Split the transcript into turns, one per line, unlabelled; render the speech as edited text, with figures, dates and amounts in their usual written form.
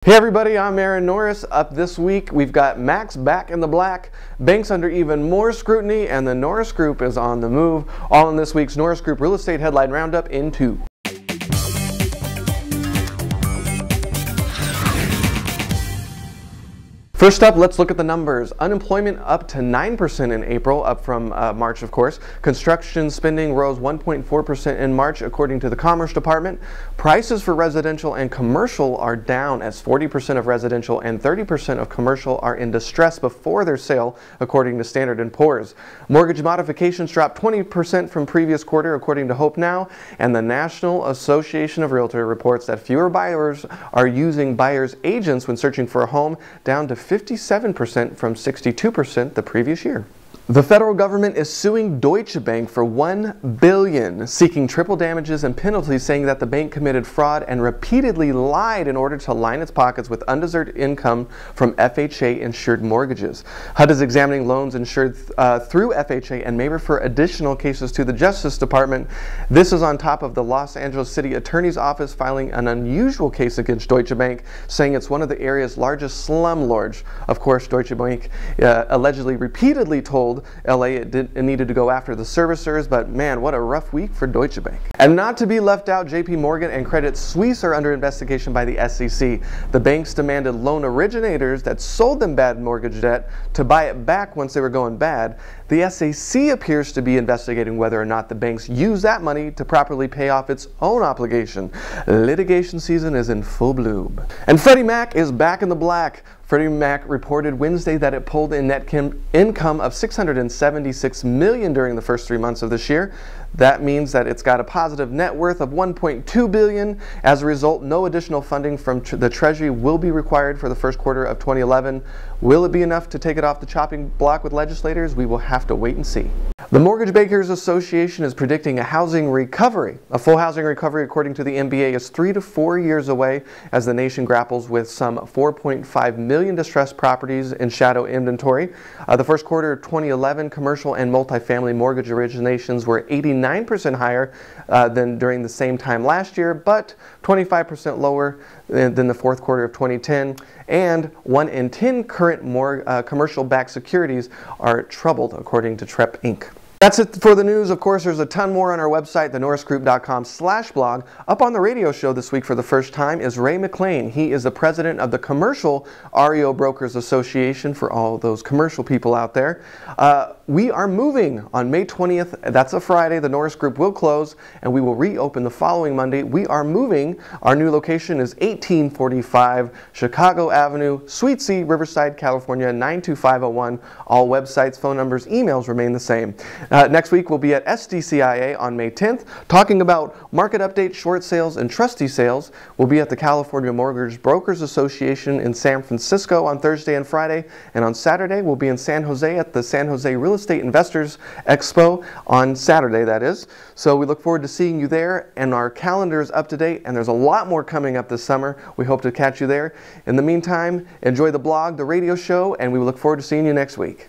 Hey everybody, I'm Aaron Norris. Up this week, we've got Mac's back in the black, banks under even more scrutiny, and the Norris Group is on the move. All in this week's Norris Group Real Estate Headline Roundup in 2. First up, let's look at the numbers. Unemployment up to 9% in April, up from March, of course. Construction spending rose 1.4% in March, according to the Commerce Department. Prices for residential and commercial are down, as 40% of residential and 30% of commercial are in distress before their sale, according to Standard & Poor's. Mortgage modifications dropped 20% from previous quarter, according to Hope Now, and the National Association of Realtors reports that fewer buyers are using buyers' agents when searching for a home, down to 57% from 62% the previous year. The federal government is suing Deutsche Bank for $1 billion, seeking triple damages and penalties, saying that the bank committed fraud and repeatedly lied in order to line its pockets with undeserved income from FHA-insured mortgages. HUD is examining loans insured through FHA and may refer additional cases to the Justice Department. This is on top of the Los Angeles City Attorney's Office filing an unusual case against Deutsche Bank, saying it's one of the area's largest slumlords. Of course, Deutsche Bank allegedly repeatedly told LA it needed to go after the servicers, but man, what a rough week for Deutsche Bank. And not to be left out, JPMorgan and Credit Suisse are under investigation by the SEC. The banks demanded loan originators that sold them bad mortgage debt to buy it back once they were going bad. The SEC appears to be investigating whether or not the banks use that money to properly pay off its own obligation. Litigation season is in full bloom. And Freddie Mac is back in the black. Freddie Mac reported Wednesday that it pulled in net income of $676 million during the first 3 months of this year. That means that it's got a positive net worth of $1.2 billion. As a result, no additional funding from the Treasury will be required for the first quarter of 2011. Will it be enough to take it off the chopping block with legislators? We will have to wait and see. The Mortgage Bankers Association is predicting a housing recovery. A full housing recovery, according to the MBA, is 3 to 4 years away as the nation grapples with some 4.5 million distressed properties in shadow inventory. The first quarter of 2011, commercial and multifamily mortgage originations were 89% higher than during the same time last year, but 25% lower than the fourth quarter of 2010. And 1 in 10 current commercial-backed securities are troubled, according to TREP Inc. That's it for the news. Of course, there's a ton more on our website, thenorrisgroup.com/blog. Up on the radio show this week for the first time is Ray McLaine. He is the president of the Commercial REO Brokers Association, for all those commercial people out there. We are moving on May 20th. That's a Friday. The Norris Group will close, and we will reopen the following Monday. We are moving. Our new location is 1845 Chicago Avenue, Suite C, Riverside, California, 92501. All websites, phone numbers, emails remain the same. Next week, we'll be at SDCIA on May 10th, talking about market updates, short sales, and trustee sales. We'll be at the California Mortgage Brokers Association in San Francisco on Thursday and Friday, and on Saturday, we'll be in San Jose at the San Jose Real Estate Investors Expo on Saturday, that is. So we look forward to seeing you there, and our calendar is up to date, and there's a lot more coming up this summer. We hope to catch you there. In the meantime, enjoy the blog, the radio show, and we look forward to seeing you next week.